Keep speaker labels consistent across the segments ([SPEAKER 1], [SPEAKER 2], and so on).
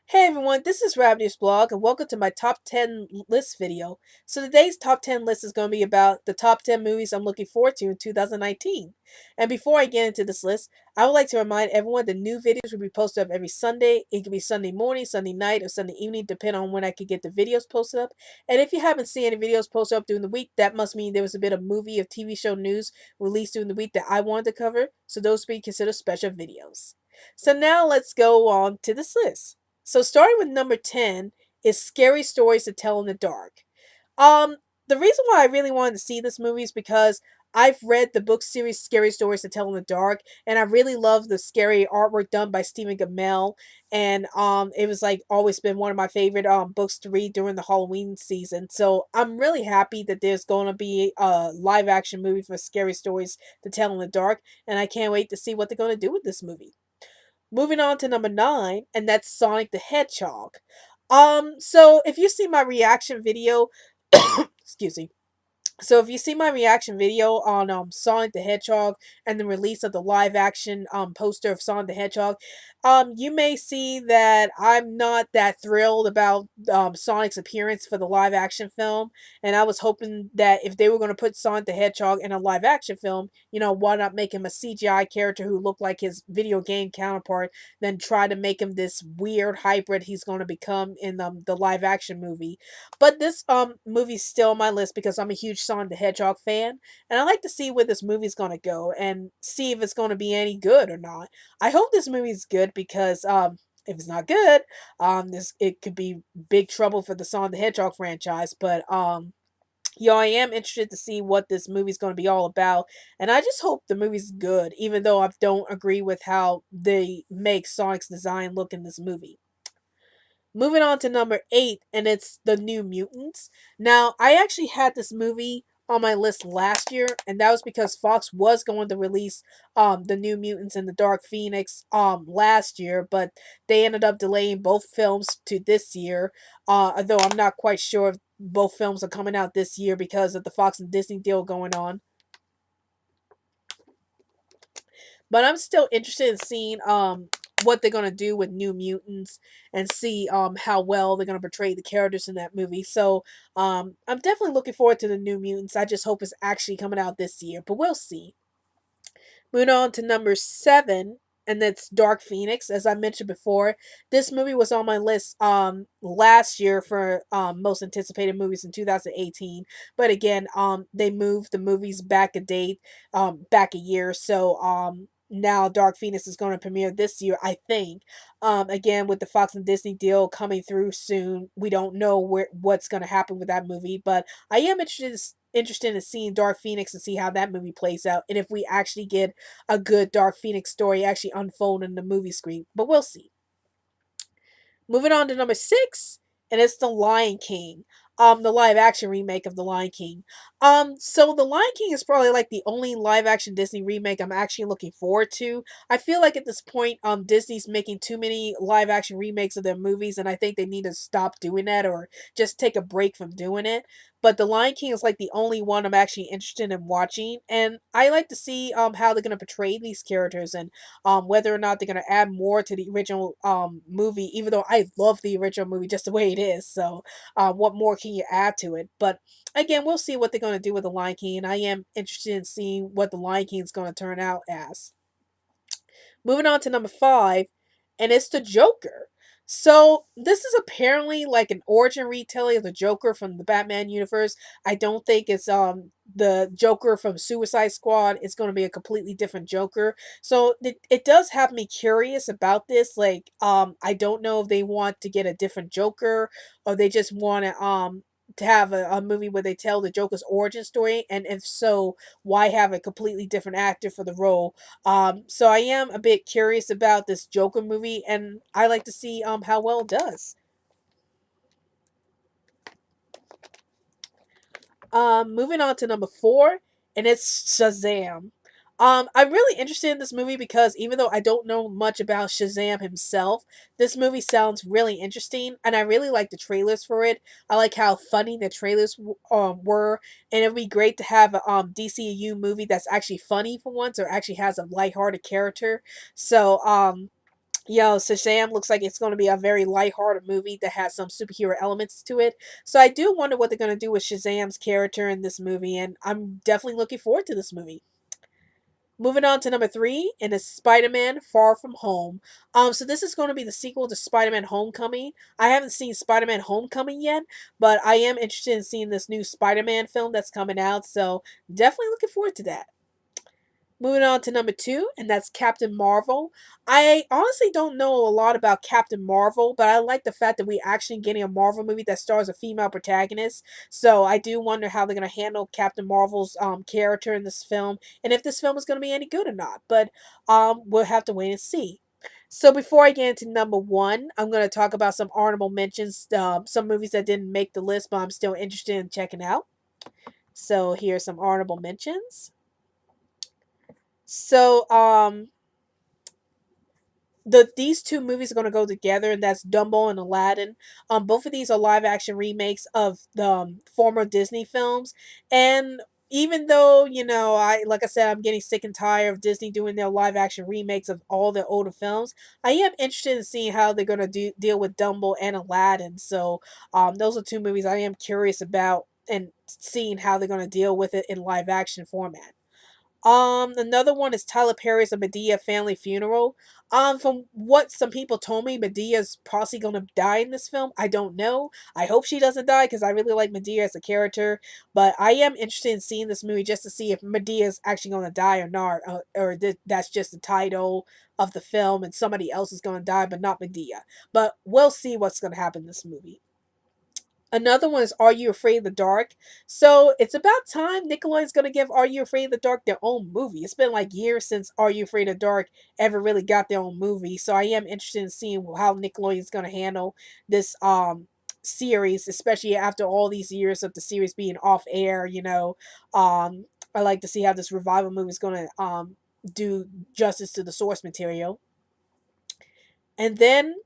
[SPEAKER 1] Hey everyone, this is Rabbitearsblog and welcome to my top 10 list video. So today's top 10 list is going to be about the top 10 movies I'm looking forward to in 2019. And before I get into this list, I would like to remind everyone that new videos will be posted up every Sunday. It could be Sunday morning, Sunday night, or Sunday evening, depending on when I could get the videos posted up. And if you haven't seen any videos posted up during the week, that must mean there was a bit of movie or TV show news released during the week that I wanted to cover, so those will be considered special videos. So now let's go on to this list. So starting with number 10 is Scary Stories to Tell in the Dark. Um, the reason why I really wanted to see this movie is because I've read the book series Scary Stories to Tell in the Dark, and I really love the scary artwork done by Stephen Gamel. And it was like always been one of my favorite books to read during the Halloween season. So I'm really happy that there's going to be a live action movie for Scary Stories to Tell in the Dark, and I can't wait to see what they're going to do with this movie. Moving on to number 9, and that's Sonic the Hedgehog. So if you see my reaction video, excuse me, so if you see my reaction video on Sonic the Hedgehog and the release of the live action poster of Sonic the Hedgehog, you may see that I'm not that thrilled about Sonic's appearance for the live action film, and I was hoping that if they were going to put Sonic the Hedgehog in a live action film, why not make him a CGI character who looked like his video game counterpart, then try to make him this weird hybrid he's going to become in the live action movie. But this movie's still on my list because I'm a huge Sonic the Hedgehog fan, and I like to see where this movie's gonna go and see if it's gonna be any good or not. I hope this movie's good because if it's not good, this it could be big trouble for the Sonic the Hedgehog franchise. But I am interested to see what this movie's going to be all about, and I just hope the movie's good, even though I don't agree with how they make Sonic's design look in this movie. Moving on to number 8, and it's The New Mutants. Now, I actually had this movie on my list last year, and that was because Fox was going to release The New Mutants and The Dark Phoenix last year, but they ended up delaying both films to this year. Although I'm not quite sure if both films are coming out this year because of the Fox and Disney deal going on. But I'm still interested in seeing what they're gonna do with New Mutants and see how well they're gonna portray the characters in that movie. So I'm definitely looking forward to the New Mutants. I just hope it's actually coming out this year, but we'll see. Moving on to number 7, and that's Dark Phoenix. As I mentioned before, this movie was on my list last year for most anticipated movies in 2018. But again, they moved the movies back a date, back a year. So now Dark Phoenix is going to premiere this year, I think. Again, with the Fox and Disney deal coming through soon, we don't know what's going to happen with that movie, but I am interested in seeing Dark Phoenix and see how that movie plays out, and if we actually get a good Dark Phoenix story actually unfold in the movie screen. But we'll see. Moving on to number 6, and it's The Lion King. The live action remake of The Lion King. So The Lion King is probably like the only live action Disney remake I'm actually looking forward to. I feel like at this point, Disney's making too many live action remakes of their movies, and I think they need to stop doing that or just take a break from doing it. But The Lion King is like the only one I'm actually interested in watching, and I like to see how they're gonna portray these characters and whether or not they're gonna add more to the original movie, even though I love the original movie just the way it is. So what more can you add to it? But again, we'll see what they're gonna do with the Lion King, and I am interested in seeing what the Lion King is gonna turn out as. Moving on to number 5, and it's the Joker. So this is apparently like an origin retelling of the Joker from the Batman universe. I don't think it's the Joker from Suicide Squad. It's going to be a completely different Joker. So it does have me curious about this. Like I don't know if they want to get a different Joker or they just want to have a movie where they tell the Joker's origin story, and if so, why have a completely different actor for the role? So I am a bit curious about this Joker movie, and I like to see how well it does. Moving on to number 4, and it's Shazam. I'm really interested in this movie because even though I don't know much about Shazam himself, this movie sounds really interesting, and I really like the trailers for it. I like how funny the trailers were, and it would be great to have a DCU movie that's actually funny for once, or actually has a lighthearted character. So Shazam looks like it's going to be a very lighthearted movie that has some superhero elements to it. So I do wonder what they're going to do with Shazam's character in this movie, and I'm definitely looking forward to this movie. Moving on to number three, and it's Spider-Man Far From Home. So this is going to be the sequel to Spider-Man Homecoming. I haven't seen Spider-Man Homecoming yet, but I am interested in seeing this new Spider-Man film that's coming out, so definitely looking forward to that. Moving on to number two, and that's Captain Marvel. I honestly don't know a lot about Captain Marvel, but I like the fact that we actually getting a Marvel movie that stars a female protagonist. So I do wonder how they're gonna handle Captain Marvel's character in this film, and if this film is gonna be any good or not. But we'll have to wait and see. So before I get into number one, I'm gonna talk about some honorable mentions, some movies that didn't make the list, but I'm still interested in checking out. So here's some honorable mentions. So these two movies are going to go together, and that's Dumbo and Aladdin. Both of these are live action remakes of the former Disney films, and even though I like I said, I'm getting sick and tired of Disney doing their live action remakes of all their older films. I am interested in seeing how they're going to deal with Dumbo and Aladdin. So those are two movies I am curious about and seeing how they're going to deal with it in live action format. Another one is Tyler Perry's A Medea Family Funeral. From what some people told me, Medea's possibly gonna die in this film. I don't know. I hope she doesn't die because I really like Medea as a character. But I am interested in seeing this movie just to see if Medea's actually gonna die or not, that's just the title of the film and somebody else is gonna die, but not Medea. But we'll see what's gonna happen in this movie. Another one is Are You Afraid of the Dark? So it's about time Nickelodeon's going to give Are You Afraid of the Dark their own movie. It's been like years since Are You Afraid of the Dark ever really got their own movie. So I am interested in seeing how Nickelodeon's going to handle this series, especially after all these years of the series being off air. I like to see how this revival movie is going to do justice to the source material. And then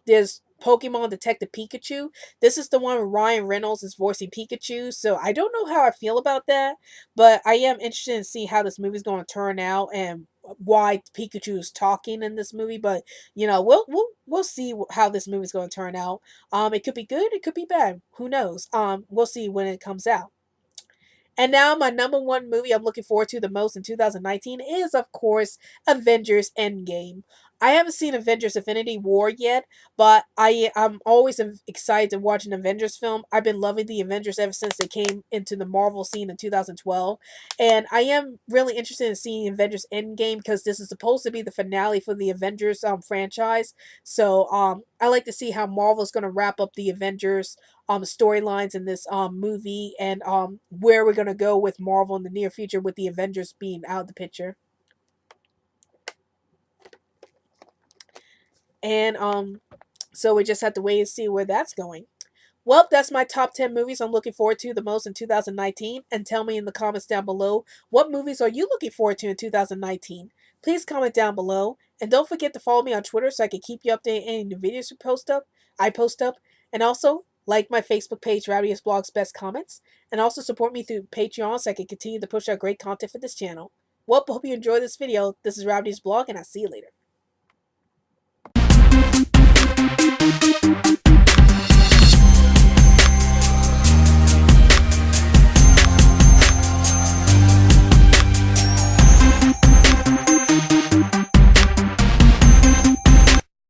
[SPEAKER 1] there's Pokemon Detective Pikachu. This is the one where Ryan Reynolds is voicing Pikachu. So I don't know how I feel about that, but I am interested in seeing how this movie's going to turn out and why Pikachu is talking in this movie. But we'll see how this movie's going to turn out. It could be good, it could be bad. Who knows? We'll see when it comes out. And now my number one movie I'm looking forward to the most in 2019 is, of course, Avengers Endgame. I haven't seen Avengers Infinity War yet, but I'm always excited to watch an Avengers film. I've been loving the Avengers ever since they came into the Marvel scene in 2012. And I am really interested in seeing Avengers Endgame because this is supposed to be the finale for the Avengers franchise. So I like to see how Marvel's going to wrap up the Avengers storylines in this movie and where we're gonna go with Marvel in the near future with the Avengers being out of the picture. And so we just have to wait and see where that's going. Well, that's my top 10 movies I'm looking forward to the most in 2019. And tell me in the comments down below, what movies are you looking forward to in 2019? Please comment down below. And don't forget to follow me on Twitter so I can keep you updated on any new videos I post up. And also, like my Facebook page, Rabbitearsblog's Best Comments. And also support me through Patreon so I can continue to push out great content for this channel. Well, hope you enjoyed this video. This is Rabbitearsblog, and I'll see you later.